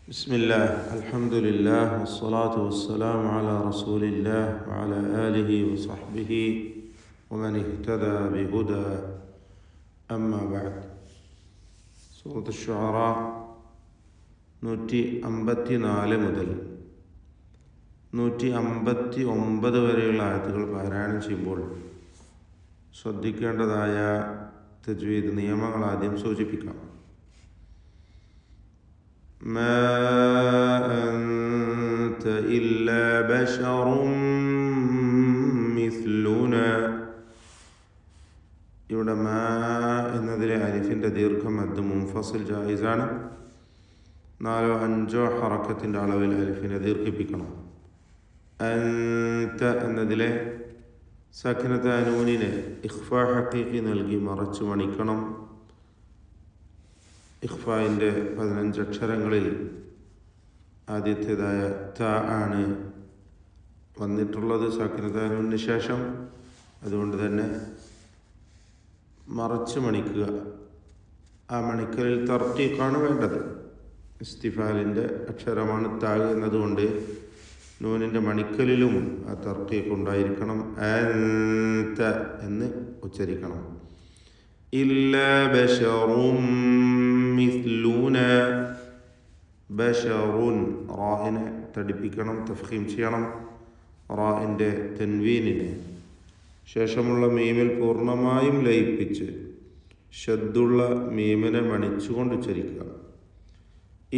بسم الله الحمد لله والصلاة والسلام على رسول الله وعلى آله وصحبه ومن اهتدى بهدى أما بعد. സൂറത്ത് അശ്ശുഅറ 154 മുതൽ 159 വരെയുള്ള ആയത്തുകൾ പാരായണം ചെയ്യുമ്പോൾ ശ്രദ്ധിക്കേണ്ടതായ തജ്വീദ് നിയമങ്ങൾ ആദ്യം സൂചിപ്പിക്കാം. ما أنت إلا بشر مثلنا. ഇവിടെ മാ എന്നതിലെ അലിഫിൻ്റെ ദീർഘമദ് മുൻഫസിൽ ജായിസാണ്. 4-5 ഹറക്കത്തിൻ്റെ അളവിൽ അലിഫിനെ ദീർഘിപ്പിക്കണം. അൻത എന്നതിലെ സക്കിനത്ത നൂനിനെ ഇഖ്ഫാ ഹഖീഖി നൽകി മറച്ചു മണിക്കണം. ഇഖ്ഫായിൻ്റെ 15 അക്ഷരങ്ങളിൽ ആദ്യത്തേതായ ത ആണ് വന്നിട്ടുള്ളത് സാക്കിനത്താനൂന് ശേഷം. അതുകൊണ്ട് തന്നെ മറച്ച് മണിക്കുക. ആ മണിക്കലിൽ തർക്കീഖാണ് വേണ്ടത്. ഇസ്തിഫാലിൻ്റെ അക്ഷരമാണ് താഗ് എന്നതുകൊണ്ട് നൂനിൻ്റെ മണിക്കലിലും ആ തർക്കീഖ് ഉണ്ടായിരിക്കണം. അൻത എന്ന് ഉച്ചരിക്കണം. ഇല്ലാ ബശറും മിസ്ലൂന. ബശറുൻ റാഹിനെ തടിപ്പിക്കണം, തഫ്ഖീം ചെയ്യണം. റാഹിൻ്റെ തൻവീനിനെ ശേഷമുള്ള മീമിൽ പൂർണ്ണമായും ലയിപ്പിച്ച് ഷദ്ദുള്ള മീമിനെ മണിച്ചുകൊണ്ട് ഉച്ചരിക്കുക.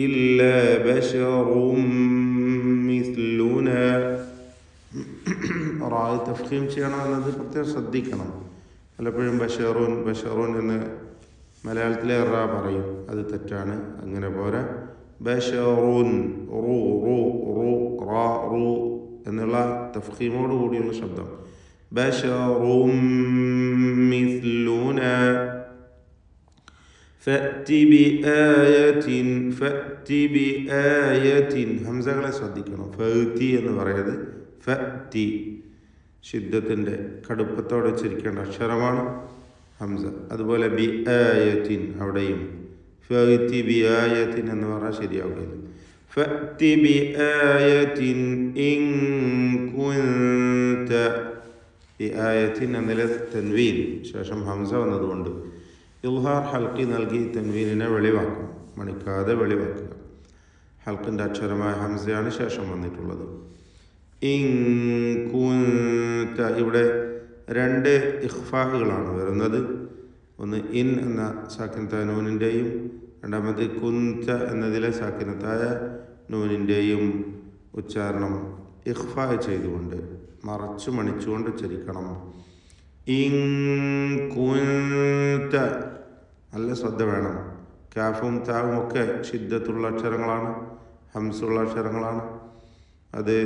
ഇല്ലാ ബശറും മിസ്ലൂന. റാഹ് തഫ്ഖീം ചെയ്യണം എന്നത് പ്രത്യേകം ശ്രദ്ധിക്കണം. പലപ്പോഴും ബഷറുൻ ബഷറുൻ എന്ന് മലയാളത്തിലെ റ പറയും, അത് തെറ്റാണ്. അങ്ങനെ പോരാ. ബഷറുൻ റു റു റു റാ റു എന്നുള്ള തഫ്ഖീമോട് കൂടിയുള്ള ശബ്ദം. ബഷറും മിസ്ലൂന. ഫഅതി ബിആയത്തിൻ. ഫഅതി ബിആയത്തിൻ ഹംസകളെ ശ്രദ്ധിക്കണം. ഫഅതി എന്ന് പറയുന്നത് ഫഅതി ശിദ്ദത്തിൻ്റെ കടുപ്പത്തോടെ ഉച്ചരിക്കേണ്ട അക്ഷരമാണ് ഹംസ. അതുപോലെ ബി ആയത്തിൻ അവിടെയും ഫഅതി ബി ആയത്തിൻ എന്ന് പറഞ്ഞാൽ ശരിയാവുകയില്ല. ഫഅതി ബി ആയത്തിൻ ഇൻ കുൻത. ബി ആയത്തിൻ എന്നതിലെ തൻവീൻ ശേഷം ഹംസ വന്നതുകൊണ്ട് ഇൽഹാർ ഹൽക്കി നൽകി തൻവീനിനെ വെളിവാക്കും, മണിക്കാതെ വെളിവാക്കുക. ഹൽക്കിൻ്റെ അക്ഷരമായ ഹംസയാണ് ശേഷം വന്നിട്ടുള്ളത്. ഇൻ കുൻത ഇവിടെ 2 ഇഖ്ഫാകളാണ് വരുന്നത്. ഒന്ന് ഇൻ എന്ന സാക്കിനത്തായ നൂനിൻ്റെയും രണ്ടാമത് കുൻത എന്നതിലെ സാക്കിനത്തായ നൂനിൻ്റെയും ഉച്ചാരണം ഇഖ്ഫാ ചെയ്തുകൊണ്ട് മറച്ചു മണിച്ചുകൊണ്ട് ഉച്ചരിക്കണം. ഇൻ കുൻത നല്ല ശ്രദ്ധ വേണം. കാഫും താവും ഒക്കെ ഷിദ്ദത്തുള്ള അക്ഷരങ്ങളാണ്, ഹംസുള്ള അക്ഷരങ്ങളാണ്. അത്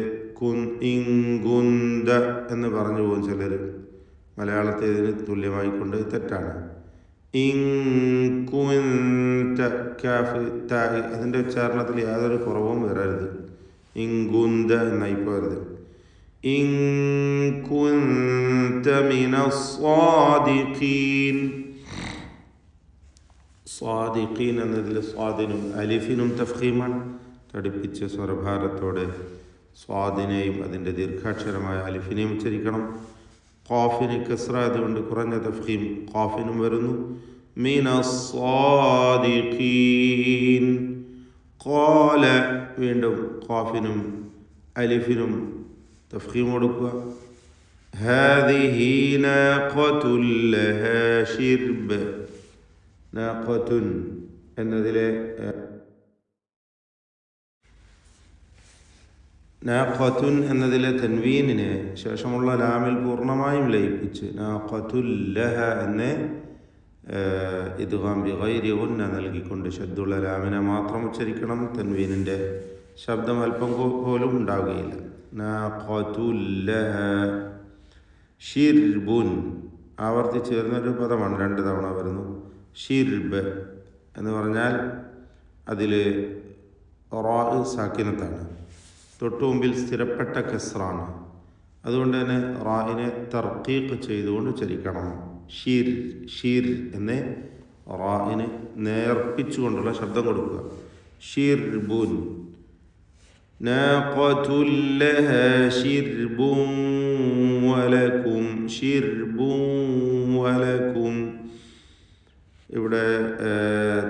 ഇങ്കുന്ത എന്ന് പറഞ്ഞു പോകും ചിലർ. മലയാളത്തിൽ ഇതിന് തുല്യമായിക്കൊണ്ട് തെറ്റാണ്. ഇങ്കുന്ത കാഫ് താ അതിൻ്റെ ഉച്ചാരണത്തിൽ യാതൊരു കുറവും വരരുത്. ഇങ്കുന്ത എന്നായി പോരുത്. ഇങ്കുന്ത മിനസ് സ്വാദിഖീൻ. സ്വാദിഖീൻ എന്നതിൽ സ്വാദിനും അലിഫിനും തഫ്ഖീമാണ്. തടിപ്പിച്ച സ്വരഭാരത്തോടെ സ്വാദിനെയും അതിൻ്റെ ദീർഘാക്ഷരമായ അലിഫിനെയും ഉച്ചരിക്കണം. ഖാഫിന് കസ്റ അതുകൊണ്ട് കുറഞ്ഞ തഫ്ഖീം ഖാഫിനും വരുന്നു. മിനസ് സ്വാദിഖീൻ. ഖാല വീണ്ടും ഖാഫിനും അലിഫിനും തഫ്ഖീം കൊടുക്കുക. ഹാദിഹി നാഖത്തുൻ ലഹാ ശിർബ്. നാഖത്തുൻ എന്നതിലെ നാഖത്തുൻ എന്നതിലെ തൻവീനിനെ ശേഷമുള്ള ലാമിൽ പൂർണ്ണമായും ലയിപ്പിച്ച് നാഖത്തുല്ലഹ എന്ന് ഇദ്ഗാം ബിഗൈരി ഗുന്ന നൽകിക്കൊണ്ട് ശദ്ദുള്ള ലാമിനെ മാത്രം ഉച്ചരിക്കണം. തൻവീനിൻ്റെ ശബ്ദം അല്പം പോലും ഉണ്ടാവുകയില്ല. നാഖത്തുല്ലഹ. ഷിർബുൻ ആവർത്തിച്ച് വരുന്നൊരു പദമാണ്, 2 തവണ വരുന്നു. ഷിർബ് എന്ന് പറഞ്ഞാൽ അതിൽ റാ സാക്കിനത്താണ്, തൊട്ടുമുമ്പിൽ സ്ഥിരപ്പെട്ട കസ്റാണ്. അതുകൊണ്ട് തന്നെ റായിനെ തർക്കീഖ് ചെയ്തുകൊണ്ട് ഉച്ചരിക്കണം. ഷീർ ഷീർ എന്ന് റായിന് നേർപ്പിച്ചുകൊണ്ടുള്ള ശബ്ദം കൊടുക്കുക. ഷിർബുൻ. നാഖത്തുൻ ലഹാ ഷിർബുൻ വലക്കും ഷിർബുൻ വലക്കും. ഇവിടെ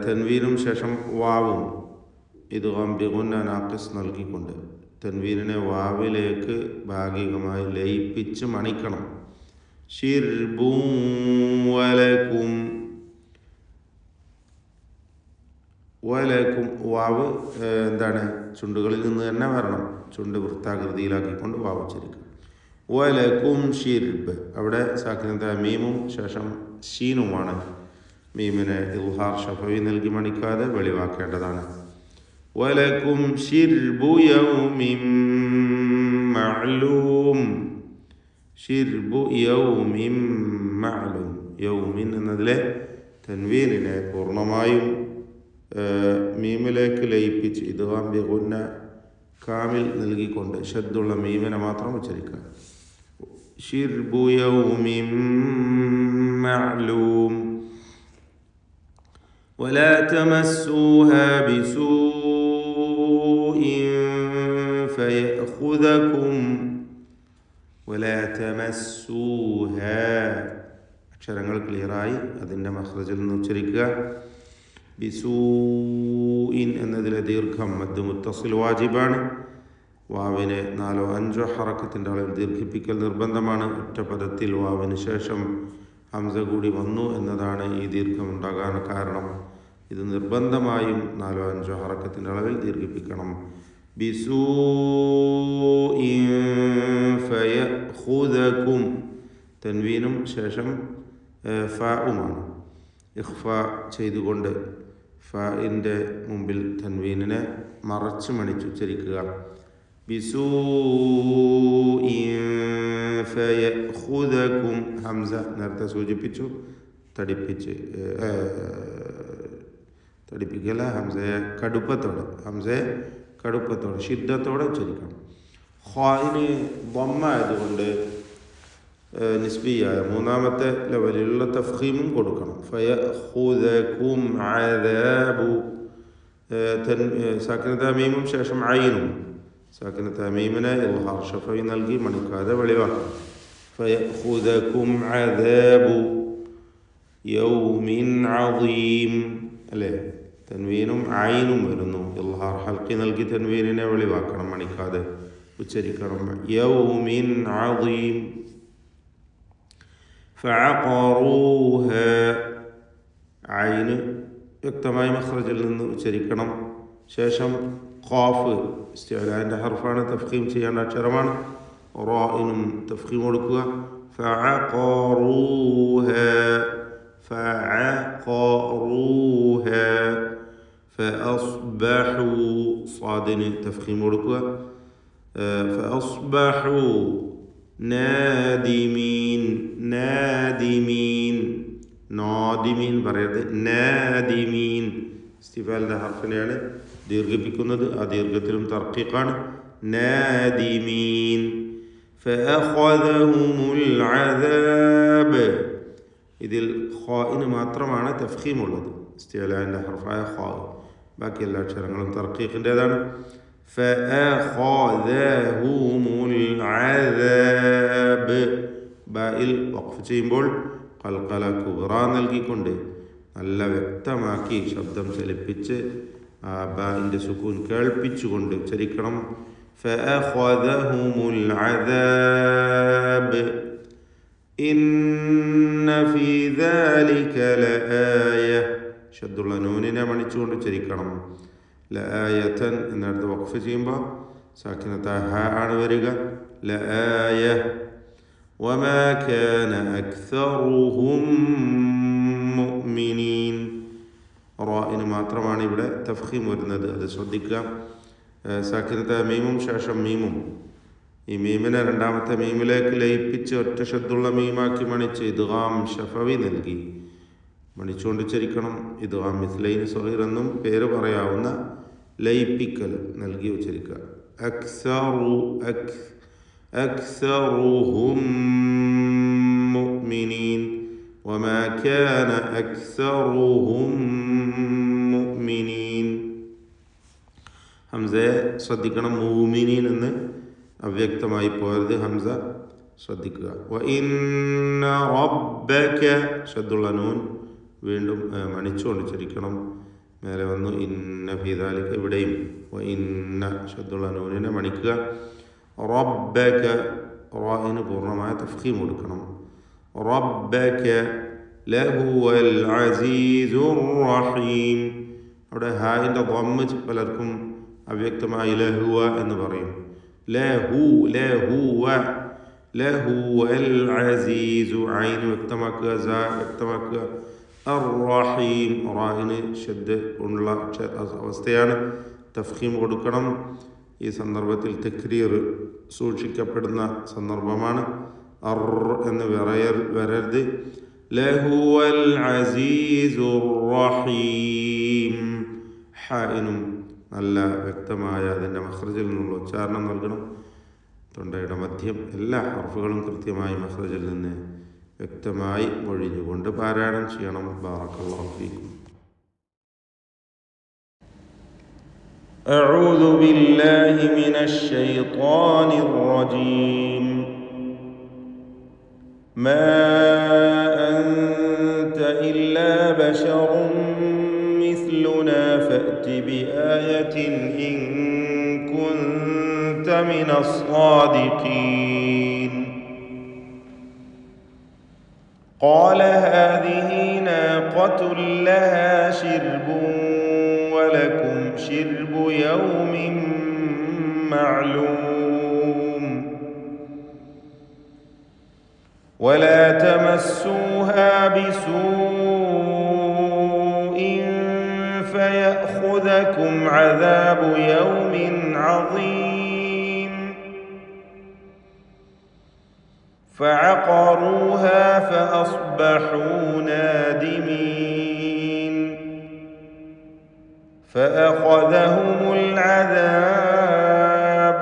തൻവീനും ശേഷം വാവും ഇദ്ഗാം ബിഗുന്ന നാഖിസ് നൽകിക്കൊണ്ട് തൻവീനിനെ വാവിലേക്ക് ഭാഗികമായി ലയിപ്പിച്ച് മണിക്കണം. ഷിർബുൻ വലക്കും. വലക്കും വാവ് എന്താണ് ചുണ്ടുകളിൽ നിന്ന് തന്നെ വരണം. ചുണ്ട് വൃത്താകൃതിയിലാക്കിക്കൊണ്ട് വാവ് ഉച്ചരിക്കുക. വലക്കും ഷിർബ്. അവിടെ സാക്കിനത മീമും ശേഷം ഷീനുമാണ്. മീമിനെ ഇൽഹാർ ഷഫവി നൽകി മണിക്കാതെ വെളിവാക്കേണ്ടതാണ്. വലക്കും ഷിർബു യൗമിൻ മഅലൂം. ഷിർബു യൗമിൻ മഅലൂം. യൗമിൻ എന്നതിലെ തൻവീനിനെ പൂർണ്ണമായും മീമിലേക്ക് ലയിപ്പിച്ച് ഇദ്ഗാം ബിഗുന്ന കാമിൽ നൽകിക്കൊണ്ട് ഷദ്ദുള്ള മീമിനെ മാത്രം ഉച്ചരിക്കുക. ഷിർബു യൗമിൻ മഅലൂം. ولا تمسوها بسوء فيأخذكم. ولا تمسوها. അക്ഷരങ്ങൾ ക്ലിയറായി അതിൻ്റെ മഖ്റജിൽ നിന്ന് ഉച്ചരിക്കുക. ബിസൂഇൻ എന്നതിലെ ദീർഘം മദ് മുത്തസിൽ വാജിബാണ്. വാവിനെ 4-5 ഹറക്കത്തിൻ്റെ അളവിൽ ദീർഘിപ്പിക്കൽ നിർബന്ധമാണ്. ഒറ്റ പദത്തിൽ വാവിന് ശേഷം ഹംസ കൂടി വന്നു എന്നതാണ് ഈ ദീർഘം ഉണ്ടാകാൻ കാരണം. ഇത് നിർബന്ധമായും 4-5 ഹറക്കത്തിൻ്റെ അളവിൽ ദീർഘിപ്പിക്കണം. ബിസൂഇൻ ഫയഖുദകും. തൻവീനും ശേഷം ഫാഉമാണ്. ഇഖ്ഫ ചെയ്തുകൊണ്ട് ഫാഇൻ്റെ മുമ്പിൽ തൻവീനിനെ മറച്ച് മണിച്ചുച്ചരിക്കുക. ബിസൂഇൻ ഫയഖുദകും. ഹംസ നേരത്തെ സൂചിപ്പിച്ചു തടിപ്പിക്കല. ഹംസയെ കടുപ്പത്തോടെ ഷിദ്ദത്തോടെ ഉച്ചരിക്കണം. ഖാഇന് ദമ്മ ആയതുകൊണ്ട് നിസ്ബിയായ മൂന്നാമത്തെ ലെവലിലുള്ള തഫ്ഖീമും കൊടുക്കണം. ഫയഖുദകും അദാബു. സാക്കിനത മീമും ശേഷം ഐനും. സാക്കിനത മീമിനെ ഇൽഹാർ ഷഫവി നൽകി മണിക്കാതെ വെളിവാക്കണം. ഫയഖുദകും അദാബു യൗമിൻ അദീം. അല്ലേ, തൻവീനും ഐനും വരുന്നു. ഇൽഹാർ ഹൽക്കി നൽകി തൻവീനിനെ വെളിവാക്കണം, മണിക്കാതെ ഉച്ചരിക്കണം. യൗമിൻ അദീം. ഫഅഖറൂഹ. ഐന് വ്യക്തമായി മഖ്റജിൽ നിന്ന് ഉച്ചരിക്കണം. ശേഷം ഖാഫ് ഇസ്തിഅലാന്റെ ഹർഫാണ്, തഫ്ഖീം ചെയ്യേണ്ട അക്ഷരമാണ്. റാഇനും തഫ്ഖീം കൊടുക്കുക. ഫഅഖറൂഹ. ഫഅഖറൂഹ. ഫഅസ്ബഹു. സാദിന് തഫ്ഖീം കൊടുക്കുക. ഫഅസ്ബഹു നാദിമീൻ. നാദിമീൻ. നാദിമീൻ പറയരുത്, നാദിമീൻ. ഇസ്തിഫാലിന്റെ ഹർഫിനെയാണ് ദീർഘിപ്പിക്കുന്നത്. ആ ദീർഘത്തിലും തർക്കീഖാണ്. നാദിമീൻ. ഫഅഖദഹുമുൽ അദാബ്. ഇതിൽ ഖാഇന് മാത്രമാണ് തഫ്ഖീമുള്ളത്, ഇസ്തിഅലാന്റെ ഹർഫായ ഖാ. ബാക്കി എല്ലാ അക്ഷരങ്ങളും തർക്കീഖിൻ്റെതാണ്. ഫഅഖദഹുമുൽ അദാബ്. ബായിൽ വഖഫ് ചെയ്യുമ്പോൾ ഖൽഖല കുബ്റ നൽകിക്കൊണ്ട് നല്ല വ്യക്തമാക്കി ശബ്ദം ചലിപ്പിച്ച് ആ ബാഇൻ്റെ സുക്കൂൻ കേൾപ്പിച്ചുകൊണ്ട് ഉച്ചരിക്കണം. ഫഅഖദഹുമുൽ അദാബ് ഇന്ന ഫീ ദാലിക ലആയ. ശദ്ദുള്ള നൂനിനെ മണിച്ചുകൊണ്ട് ഉച്ചരിക്കണം. ലആയതൻ എന്നടുത്ത് വഖഫ് ചെയ്യുമ്പോൾ സാക്കിനത ഹ ആണ് വരിക. ലആയ. വമാ കാന അക്സറുഹും മുഅ്മിനീൻ. റാഇന് മാത്രമാണ് ഇവിടെ തഫ്ഖീം വരുന്നത്, അത് ശ്രദ്ധിക്കുക. സാക്കിനത മീമും ശേഷം മീമും. ഈ മീമിനെ രണ്ടാമത്തെ മീമിലേക്ക് ലയിപ്പിച്ച് ഒറ്റ ശബ്ദുള്ള മീമാക്കി മണിച്ച് ഇദ്ഗാം ഷഫവി നൽകി മണിച്ചുകൊണ്ട് ഉച്ചരിക്കണം. ഇദ്ഗാം മിസ്ലൈൻ സഗീർ എന്നും പേര് പറയാവുന്ന ലയിപ്പിക്കൽ നൽകി ഉച്ചരിക്കുക. അക്സറുഹും മുഅ്മിനീൻ. വമാ കാന അക്സറുഹും മുഅ്മിനീൻ. ഹംസയെ ശ്രദ്ധിക്കണം. മൂമിനീൻ എന്ന് അവ്യക്തമായി പോയത് ഹംസ ശ്രദ്ധിക്കുക. വ ഇന്ന റബ്ബക ശദ്ദുള്ള നൂൻ വീണ്ടും മണിച്ചുകൊണ്ട് ചരിക്കണം. മേലെ വന്നു ഇന്ന ഫീ ദാലിക, ഇവിടെയും വ ഇന്ന ശദ്ദുള്ള നൂനിനെ മണിക്കുക. റബ്ബക റാഇന് പൂർണ്ണമായ തഫ്ഖീം കൊടുക്കണം. റബ്ബക ലഹുവൽ അസീസുർ റഹീം. അവിടെ ഹായിൻ്റെ ദമ്മ് പലർക്കും അവ്യക്തമായി ലഹുവ എന്ന് പറയും. ലഹുവ ലഹുവൽ അസീസു ഐന് വ്യക്തമാക്കുക, വ്യക്തമാക്കുക. അർ-റഹീം റാഇന് ഷദ്ദ് ഉള്ള അവസ്ഥയാണ്, തഫ്ഖീം കൊടുക്കണം. ഈ സന്ദർഭത്തിൽ തക്രീർ സൂക്ഷിക്കപ്പെടുന്ന സന്ദർഭമാണ്. അർ എന്ന് വരരുത്. ലഹുവൽ അസീസുർ റഹീം. ഹായിനും നല്ല വ്യക്തമായ അതിൻ്റെ മഖ്റജിൽ നിന്നുള്ള ഉച്ചാരണം നൽകണം. തൊണ്ടയുടെ മധ്യം എല്ലാ ഹർഫുകളും കൃത്യമായി മഖ്റജിൽ നിന്ന് വ്യക്തമായി മൊഴിഞ്ഞുകൊണ്ട് പാരായണം ചെയ്യണം. ബാറക്കല്ലാഹു ഫീക്കും. أعوذ بالله من الشيطان الرجيم. ما أنت إلا بشر مثلنا فأت بآية إن كنت من الصادقين. قال هذه ناقة لها شرب ولكم شرب يوم معلوم ولا تمسوها بسوء فيأخذكم عذاب يوم عظيم. فعقروها فأصبحوا نادمين. فأخذهم العذاب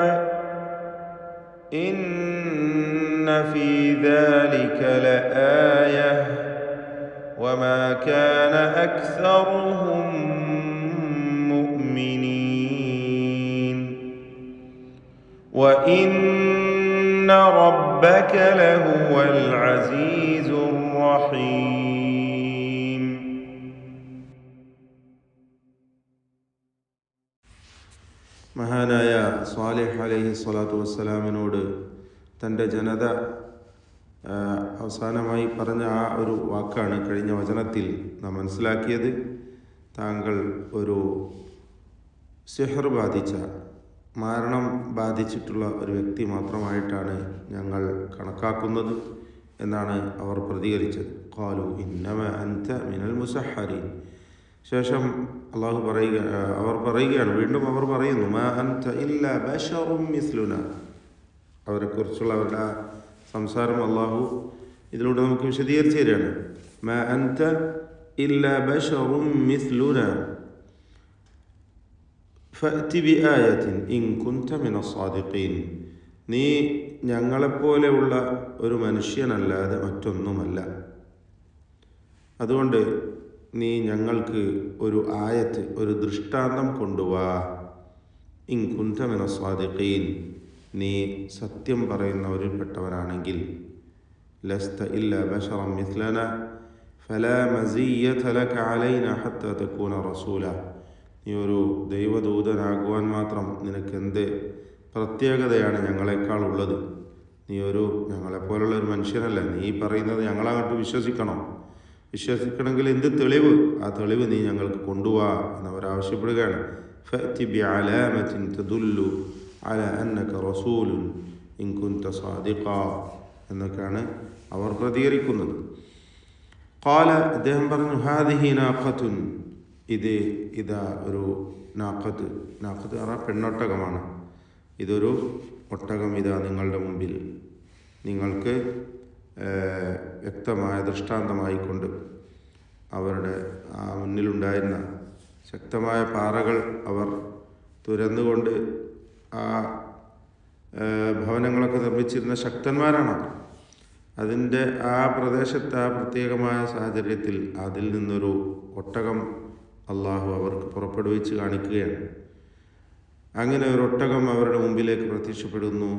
إن في ذلك لآية وما كان أكثرهم مؤمنين وإن ربك لهو العزيز الرحيم. മഹാനായ സ്വാലിഹ് അലൈഹി സ്വലാത്തു വസ്സലാമിനോട് തൻ്റെ ജനത അവസാനമായി പറഞ്ഞ ആ ഒരു വാക്കാണ് കഴിഞ്ഞ വചനത്തിൽ നാം മനസ്സിലാക്കിയത്. താങ്കൾ ഒരു സിഹർ ബാധിച്ച, മരണം ബാധിച്ചിട്ടുള്ള ഒരു വ്യക്തി മാത്രമായിട്ടാണ് ഞങ്ങൾ കണക്കാക്കുന്നത് എന്നാണ് അവർ പ്രതികരിച്ചത്. ഖാലു ഇന്നമ അൻത മിനൽ മുസഹ്ഹരീൻ. ശേഷം അള്ളാഹു അവർ പറയുകയാണ്, വീണ്ടും അവർ പറയുന്നു, മാ അൻത ഇല്ലാ ബശറും മിസ്ലുന. അവരെക്കുറിച്ചുള്ള അവരുടെ സംസാരം അള്ളാഹു ഇതിലൂടെ നമുക്ക് വിശദീകരിച്ചു തരികയാണ്. മാ അൻത ഇല്ലാ ബശറും മിസ്ലുന ഫഅതി ബിആയത്തിൻ ഇൻ കുൻത മിനസ് സാദിഖീൻ. നീ ഞങ്ങളെപ്പോലെയുള്ള ഒരു മനുഷ്യനല്ലാതെ മറ്റൊന്നുമല്ല. അതുകൊണ്ട് നീ ഞങ്ങൾക്ക് ഒരു ആയത്ത്, ഒരു ദൃഷ്ടാന്തം കൊണ്ടുവാ. ഇൻ കുൻത മിനസ് സാദിഖീൻ, നീ സത്യം പറയുന്നവരിൽപ്പെട്ടവരാണെങ്കിൽ. ലസ്ത ഇല്ലാ ബശറൻ മിസ്ലന ഫലാ മസിയ്യത ലക അലൈന ഹത്താ തകൂന റസൂല. നീ ഒരു ദൈവദൂതനാകുവാൻ മാത്രം നിനക്കെന്ത് പ്രത്യേകതയാണ് ഞങ്ങളെക്കാൾ ഉള്ളത്? നീ ഞങ്ങളെപ്പോലുള്ള ഒരു മനുഷ്യനല്ല. നീ പറയുന്നത് ഞങ്ങളങ്ങോട്ട് വിശ്വസിക്കണമെങ്കിൽ എന്ത് തെളിവ്? ആ തെളിവ് നീ ഞങ്ങൾക്ക് കൊണ്ടുപോവാ എന്നവരാവശ്യപ്പെടുകയാണ്. ഫഅതി ബിഅലാമത്തിൻ തദുല്ലു അലാ അന്നക റസൂലുൻ ഇൻ കുൻത സാദിഖാ എന്നൊക്കെയാണ് അവർ പ്രതികരിക്കുന്നത്. ഖാല, അദ്ദേഹം പറഞ്ഞു, ഹാദിഹി നാഖത്തുൻ, ഇതാ ഒരു നാഖത്ത് പറഞ്ഞാൽ പെണ്ണൊട്ടകമാണ്. ഇതൊരു ഒട്ടകം ഇതാ നിങ്ങളുടെ മുമ്പിൽ, നിങ്ങൾക്ക് വ്യക്തമായ ദൃഷ്ടാന്തമായിക്കൊണ്ട്. അവരുടെ ആ മുന്നിലുണ്ടായിരുന്ന ശക്തമായ പാറകൾ അവർ തുരന്നുകൊണ്ട് ആ ഭവനങ്ങളൊക്കെ നിർമ്മിച്ചിരുന്ന ശക്തന്മാരാണ്. അതിൻ്റെ ആ പ്രദേശത്ത് ആ പ്രത്യേകമായ സാഹചര്യത്തിൽ അതിൽ നിന്നൊരു ഒട്ടകം അള്ളാഹു അവർക്ക് പുറപ്പെടുവിച്ച് കാണിക്കുകയാണ്. അങ്ങനെ ഒരു ഒട്ടകം അവരുടെ മുമ്പിലേക്ക് പ്രത്യക്ഷപ്പെടുന്നു.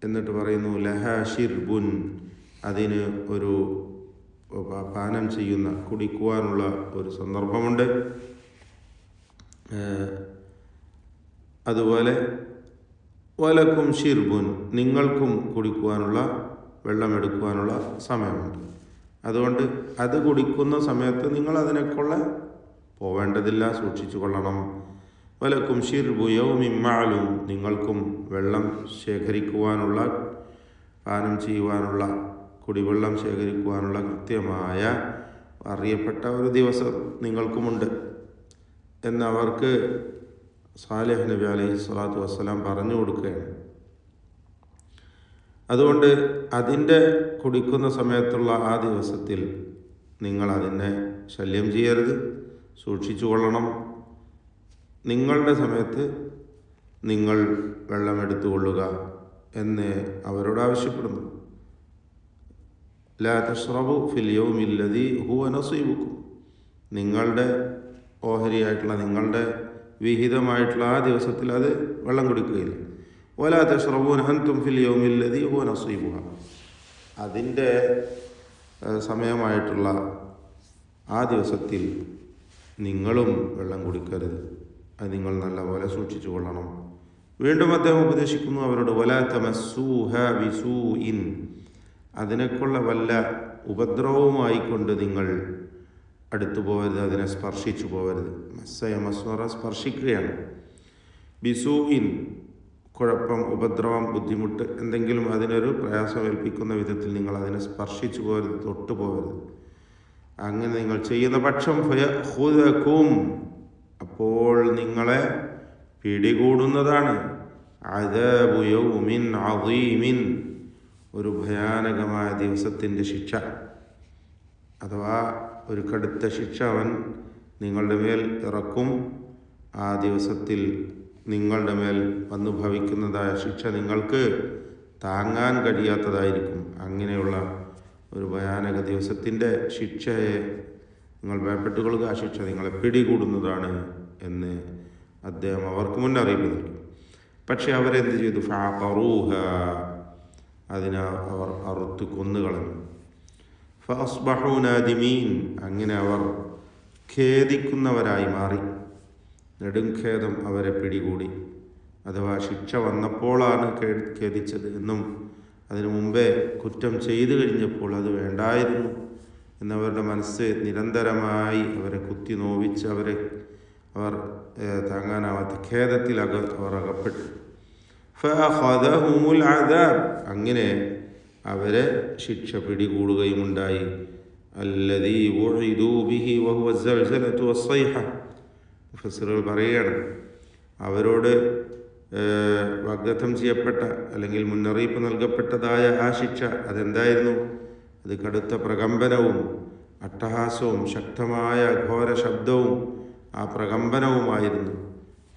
എന്നിട്ട് പറയുന്നു ലഹ ഷിർബുൻ, അതിന് ഒരു പാനം ചെയ്യുന്ന കുടിക്കുവാനുള്ള ഒരു സന്ദർഭമുണ്ട്. അതുപോലെ വലക്കും ഷിർബുൻ, നിങ്ങൾക്കും കുടിക്കുവാനുള്ള വെള്ളമെടുക്കുവാനുള്ള സമയമുണ്ട്. അതുകൊണ്ട് അത് കുടിക്കുന്ന സമയത്ത് നിങ്ങൾ അതിനെക്കൊള്ള പോവേണ്ടതില്ല, സൂക്ഷിച്ചു കൊള്ളണം. വലക്കും ഷിർബു യൗമിൻ മഅലൂം, നിങ്ങൾക്കും വെള്ളം ശേഖരിക്കുവാനുള്ള, പാനം ചെയ്യുവാനുള്ള, കുടിവെള്ളം ശേഖരിക്കുവാനുള്ള കൃത്യമായ അറിയപ്പെട്ട ഒരു ദിവസം നിങ്ങൾക്കുമുണ്ട് എന്നവർക്ക് സാലിഹ് നബി അലൈഹി സ്വലാത്തു വസ്സലാം പറഞ്ഞു കൊടുക്കുകയാണ്. അതുകൊണ്ട് അതിൻ്റെ കുടിക്കുന്ന സമയത്തുള്ള ആ ദിവസത്തിൽ നിങ്ങൾ അതിനെ ശല്യം ചെയ്യരുത്, സൂക്ഷിച്ചു കൊള്ളണം. നിങ്ങളുടെ സമയത്ത് നിങ്ങൾ വെള്ളമെടുത്തുകൊള്ളുക എന്ന് അവരോട് ആവശ്യപ്പെടുന്നു. ലാ തശ്റബു ഫിൽ യൗമിൽ ലദീ ഹുവ നസീബുക്കും, നിങ്ങളുടെ ഓഹരിയായിട്ടുള്ള, നിങ്ങളുടെ വിഹിതമായിട്ടുള്ള ആ ദിവസത്തിൽ അത് വെള്ളം കുടിക്കുകയില്ല. വലാ തശ്റബൂന അൻതും ഫിൽ യൗമിൽ ലദീ ഹുവ നസീബുഹ, അതിൻ്റെ സമയമായിട്ടുള്ള ആ ദിവസത്തിൽ നിങ്ങളും വെള്ളം കുടിക്കരുത്, അത് നിങ്ങൾ നല്ലപോലെ സൂക്ഷിച്ചു കൊള്ളണം. വീണ്ടും അദ്ദേഹം ഉപദേശിക്കുന്നു അവരോട്, വലാ തമസ്സൂഹ ബിസൂഇൻ, അതിനെക്കുള്ള വല്ല ഉപദ്രവവുമായിക്കൊണ്ട് നിങ്ങൾ അടുത്തു പോകരുത്, അതിനെ സ്പർശിച്ചു പോകരുത്. മസ്സയമസ്വറ, സ്പർശിക്കുകയാണ്. ബിസൂഇൻ, കുഴപ്പം, ഉപദ്രവം, ബുദ്ധിമുട്ട്, എന്തെങ്കിലും അതിനൊരു പ്രയാസമേൽപ്പിക്കുന്ന വിധത്തിൽ നിങ്ങൾ അതിനെ സ്പർശിച്ചു പോകരുത്, തൊട്ടു പോകരുത്. അങ്ങനെ നിങ്ങൾ ചെയ്യുന്ന പക്ഷം ഫയഖുദകും, അപ്പോൾ നിങ്ങളെ പിടികൂടുന്നതാണ്. അദാബു യൗമിൻ അദീമിൻ, ഒരു ഭയാനകമായ ദിവസത്തിൻ്റെ ശിക്ഷ, അഥവാ ഒരു കടുത്ത ശിക്ഷ അവൻ നിങ്ങളുടെ മേൽ ഇറക്കും. ആ ദിവസത്തിൽ നിങ്ങളുടെ മേൽ വന്നു ഭവിക്കുന്നതായ ശിക്ഷ നിങ്ങൾക്ക് താങ്ങാൻ കഴിയാത്തതായിരിക്കും. അങ്ങനെയുള്ള ഒരു ഭയാനക ദിവസത്തിൻ്റെ ശിക്ഷയെ നിങ്ങൾ ഭയപ്പെട്ടുകൊള്ളുക, ആ ശിക്ഷ നിങ്ങളെ പിടികൂടുന്നതാണ് എന്ന് അദ്ദേഹം അവർക്ക് മുന്നറിയിപ്പ് നൽകി. പക്ഷെ അവരെന്ത് ചെയ്തു? ഫഅഖറൂഹ, അതിനെ അവർ അറുത്ത് കൊന്നുകളഞ്ഞു. ഫഅസ്ബഹൂ നാദിമീൻ, അങ്ങനെ അവർ ഖേദിക്കുന്നവരായി മാറി. നെടുംഖേദം അവരെ പിടികൂടി. അഥവാ ശിക്ഷ വന്നപ്പോഴാണ് ഖേദിച്ചത് എന്നും അതിനു മുമ്പേ കുറ്റം ചെയ്തു കഴിഞ്ഞപ്പോൾ അത് വേണ്ടായിരുന്നു എന്നവരുടെ മനസ്സ് നിരന്തരമായി അവരെ കുത്തി നോവിച്ച് അവർ താങ്ങാനാവാത്ത ഖേദത്തിൽ അവർ അകപ്പെട്ടു. ഫഅഖദഹുമുൽ അദാബ്, അങ്ങനെ അവരെ ശിക്ഷ പിടികൂടുകയുമുണ്ടായി. അല്ലദീ ഉഇദൂ ബിഹി വഹുവ സൽസലതു വസ്സൈഹ, മുഫസ്സിറുകൾ പറയുകയാണ്, അവരോട് വാഗ്ദത്തം ചെയ്യപ്പെട്ട അല്ലെങ്കിൽ മുന്നറിയിപ്പ് നൽകപ്പെട്ടതായ ആ ശിക്ഷ അതെന്തായിരുന്നു? അത് കടുത്ത പ്രകമ്പനവും അട്ടഹാസവും ശക്തമായ ഘോര ശബ്ദവും ആ പ്രകമ്പനവുമായിരുന്നു.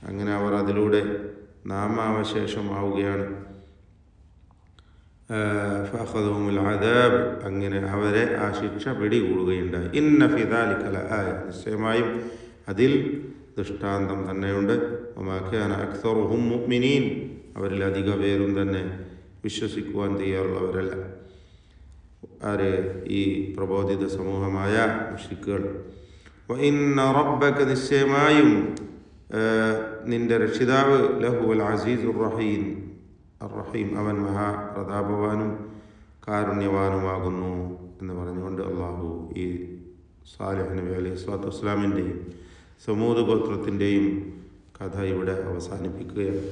അങ്ങനെ അവർ അതിലൂടെ നാമാവശേഷമാവുകയാണ്. ഫഅഖദഹുമുൽ അദാബ്, അങ്ങനെ അവരെ ആ ശിക്ഷ പിടികൂടുകയുണ്ടായി. ഇന്ന ഫീ ദാലിക ലആയ, നിശ്ചയമായും അതിൽ ദൃഷ്ടാന്തം തന്നെയുണ്ട്. വമാ കാന അക്സറുഹും മുഅ്മിനീൻ, അവരിൽ അധിക പേരും തന്നെ വിശ്വസിക്കുവാൻ തയ്യാറുള്ളവരല്ല. ആര്? ഈ പ്രബോധിത സമൂഹമായ മുശ്രിക്കുകൾ. വഇന്ന റബ്ബക, നിശ്ചയമായും നിന്റെ രക്ഷിതാവ്, ലഹുവൽ അസീസുർ റഹീം, അർ-റഹീം, അവൻ മഹാപ്രതാപവാനും കാരുണ്യവാനുമാകുന്നു എന്ന് പറഞ്ഞുകൊണ്ട് അള്ളാഹു ഈ സാലിഹ് നബി അലൈഹി സ്വലാത്തു വസ്സലാമിൻ്റെയും സമൂദ് ഗോത്രത്തിൻ്റെയും കഥ ഇവിടെ അവസാനിപ്പിക്കുകയാണ്.